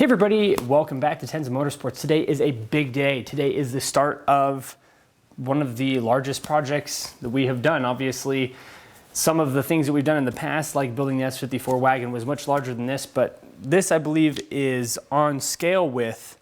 everybody, welcome back to Tenza Motorsports. Today is a big day. Today is the start of one of the largest projects that we have done. Obviously, some of the things that we've done in the past, like building the S54 wagon, was much larger than this, but this, I believe, is on scale with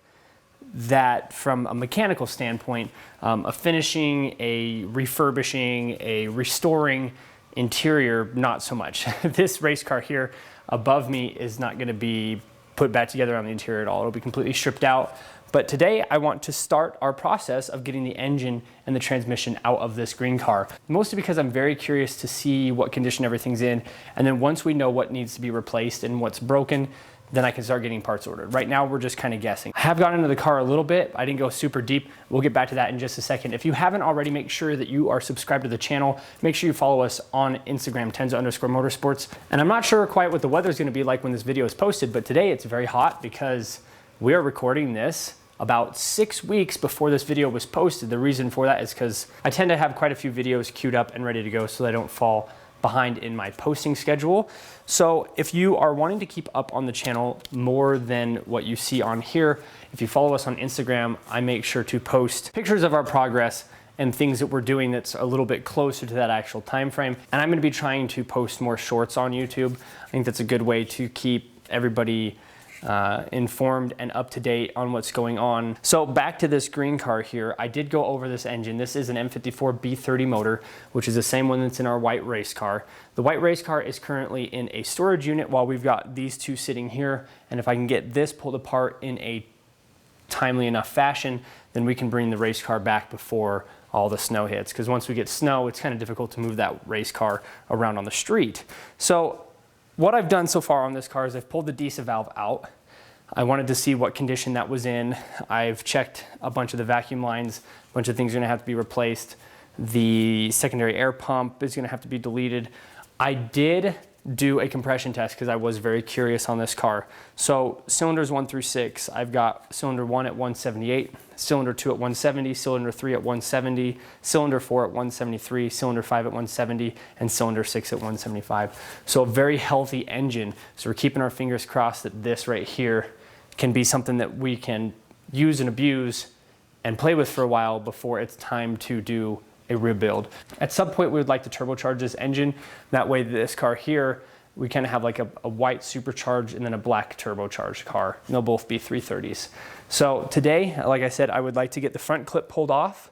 that from a mechanical standpoint, a finishing, a refurbishing, a restoring interior, not so much. This race car here above me is not going to be put back together on the interior at all. It'll be completely stripped out. But today I want to start our process of getting the engine and the transmission out of this green car. Mostly because I'm very curious to see what condition everything's in. And then once we know what needs to be replaced and what's broken, then I can start getting parts ordered. Right now, we're just kind of guessing. I have gotten into the car a little bit. I didn't go super deep. We'll get back to that in just a second. If you haven't already, make sure that you are subscribed to the channel. Make sure you follow us on Instagram, Tenza_Motorsports. And I'm not sure quite what the weather's gonna be like when this video is posted, but today it's very hot because we are recording this about 6 weeks before this video was posted. The reason for that is because I tend to have quite a few videos queued up and ready to go so they don't fall behind in my posting schedule. So if you are wanting to keep up on the channel more than what you see on here, if you follow us on Instagram, I make sure to post pictures of our progress and things that we're doing that's a little bit closer to that actual time frame. And I'm gonna be trying to post more shorts on YouTube. I think that's a good way to keep everybody informed and up to date on what's going on. So back to this green car here, I did go over this engine. This is an M54B30 motor, which is the same one that's in our white race car. The white race car is currently in a storage unit while we've got these two sitting here. And if I can get this pulled apart in a timely enough fashion, then we can bring the race car back before all the snow hits. Because once we get snow, it's kind of difficult to move that race car around on the street. So what I've done so far on this car is I've pulled the diesel valve out. I wanted to see what condition that was in. I've checked a bunch of the vacuum lines, a bunch of things are gonna have to be replaced. The secondary air pump is gonna have to be deleted. I did do a compression test because I was very curious on this car. So cylinders 1 through 6, I've got cylinder 1 at 178, cylinder 2 at 170, cylinder 3 at 170, cylinder 4 at 173, cylinder 5 at 170, and cylinder 6 at 175. So a very healthy engine. So we're keeping our fingers crossed that this right here can be something that we can use and abuse and play with for a while before it's time to do a rebuild. At some point, we would like to turbocharge this engine. That way, this car here, we kind of have like a white supercharged and then a black turbocharged car. And they'll both be 330s. So today, like I said, I would like to get the front clip pulled off.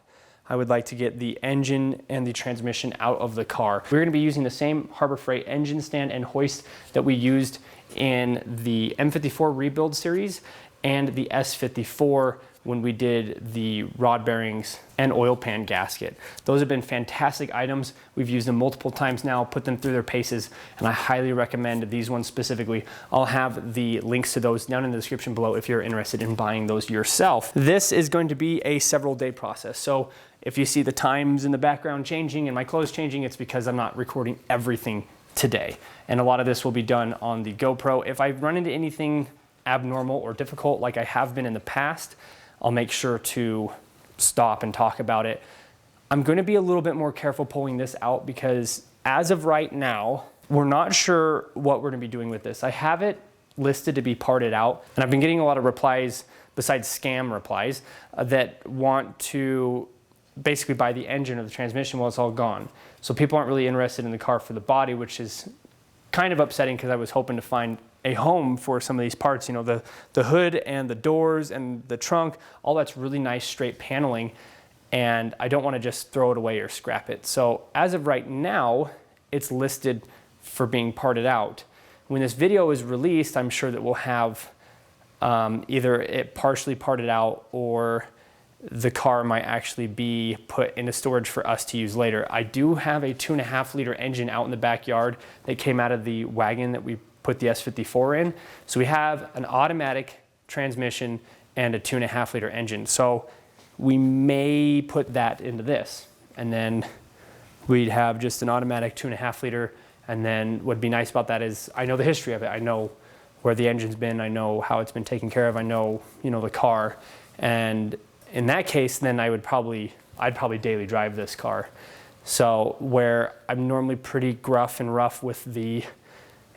I would like to get the engine and the transmission out of the car. We're gonna be using the same Harbor Freight engine stand and hoist that we used in the M54 rebuild series and the S54 when we did the rod bearings and oil pan gasket. Those have been fantastic items. We've used them multiple times now, put them through their paces, and I highly recommend these ones specifically. I'll have the links to those down in the description below if you're interested in buying those yourself. This is going to be a several day process. So if you see the times in the background changing and my clothes changing, it's because I'm not recording everything today. And a lot of this will be done on the GoPro. If I run into anything abnormal or difficult like I have been in the past, I'll make sure to stop and talk about it. I'm going to be a little bit more careful pulling this out because as of right now, we're not sure what we're going to be doing with this. I have it listed to be parted out, and I've been getting a lot of replies, besides scam replies, that want to basically buy the engine or the transmission while it's all gone. So people aren't really interested in the car for the body, which is kind of upsetting because I was hoping to find a home for some of these parts. You know, the hood and the doors and the trunk, all that's really nice straight paneling, and I don't want to just throw it away or scrap it. So as of right now, it's listed for being parted out. When this video is released, I'm sure that we'll have either it partially parted out or the car might actually be put into storage for us to use later. I do have a 2.5 liter engine out in the backyard that came out of the wagon that we put the S54 in. So we have an automatic transmission and a 2.5 liter engine. So we may put that into this. And then we'd have just an automatic 2.5 liter. And then what'd be nice about that is I know the history of it. I know where the engine's been. I know how it's been taken care of. I know, the car. And in that case, then I'd probably daily drive this car. So where I'm normally pretty gruff and rough with the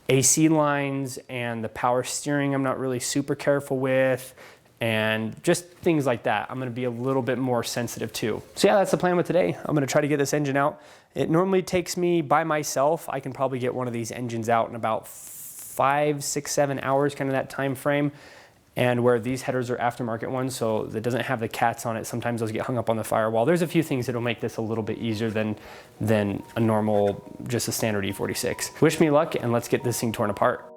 AC lines and the power steering I'm not really super careful with, and just things like that I'm gonna be a little bit more sensitive to. So yeah, that's the plan with today. I'm gonna try to get this engine out. It normally takes me, by myself, I can probably get one of these engines out in about 5, 6, 7 hours, kind of that time frame. And where these headers are aftermarket ones, so that doesn't have the cats on it, sometimes those get hung up on the firewall. There's a few things that'll make this a little bit easier than a normal, just a standard E46. Wish me luck, and let's get this thing torn apart.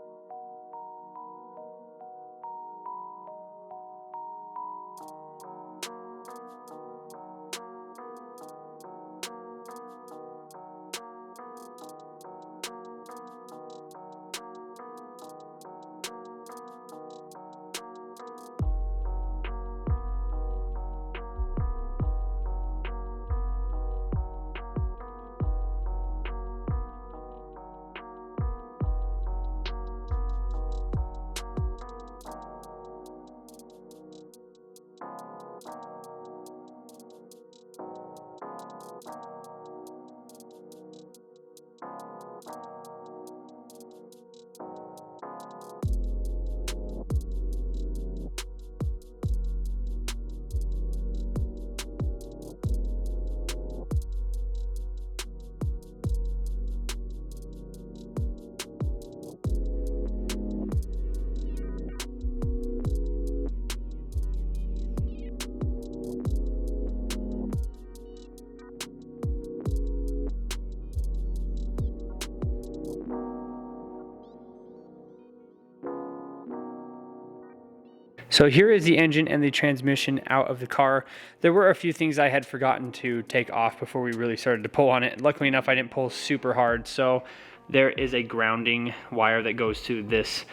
So here is the engine and the transmission out of the car. There were a few things I had forgotten to take off before we really started to pull on it. Luckily enough, I didn't pull super hard. So there is a grounding wire that goes to this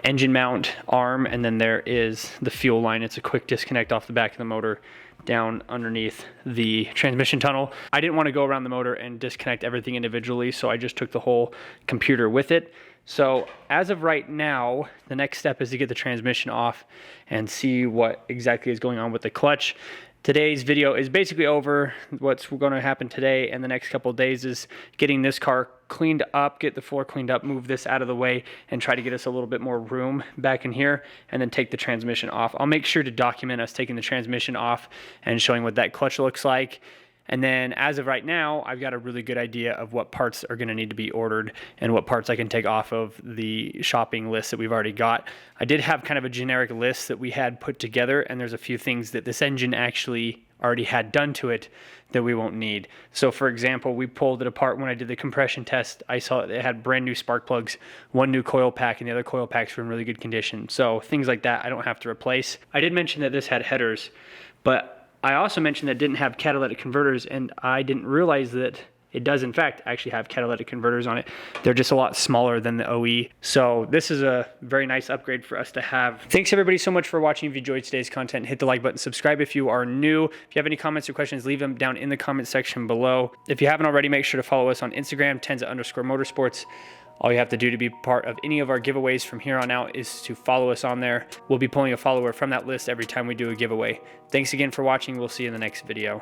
engine mount arm, and then there is the fuel line. It's a quick disconnect off the back of the motor down underneath the transmission tunnel. I didn't want to go around the motor and disconnect everything individually, so I just took the whole computer with it. So as of right now, the next step is to get the transmission off and see what exactly is going on with the clutch. Today's video is basically over. What's going to happen today and the next couple of days is getting this car cleaned up, get the floor cleaned up, move this out of the way, and try to get us a little bit more room back in here, and then take the transmission off. I'll make sure to document us taking the transmission off and showing what that clutch looks like. And then as of right now, I've got a really good idea of what parts are going to need to be ordered and what parts I can take off of the shopping list that we've already got. I did have kind of a generic list that we had put together, and there's a few things that this engine actually already had done to it that we won't need. So for example, we pulled it apart when I did the compression test. I saw it had brand new spark plugs, one new coil pack, and the other coil packs were in really good condition. So things like that I don't have to replace. I did mention that this had headers, but I also mentioned that it didn't have catalytic converters, and I didn't realize that it does in fact actually have catalytic converters on it. They're just a lot smaller than the OE. So this is a very nice upgrade for us to have. Thanks everybody so much for watching. If you enjoyed today's content, hit the like button, subscribe if you are new. If you have any comments or questions, leave them down in the comment section below. If you haven't already, make sure to follow us on Instagram, Tenza_Motorsports. All you have to do to be part of any of our giveaways from here on out is to follow us on there. We'll be pulling a follower from that list every time we do a giveaway. Thanks again for watching. We'll see you in the next video.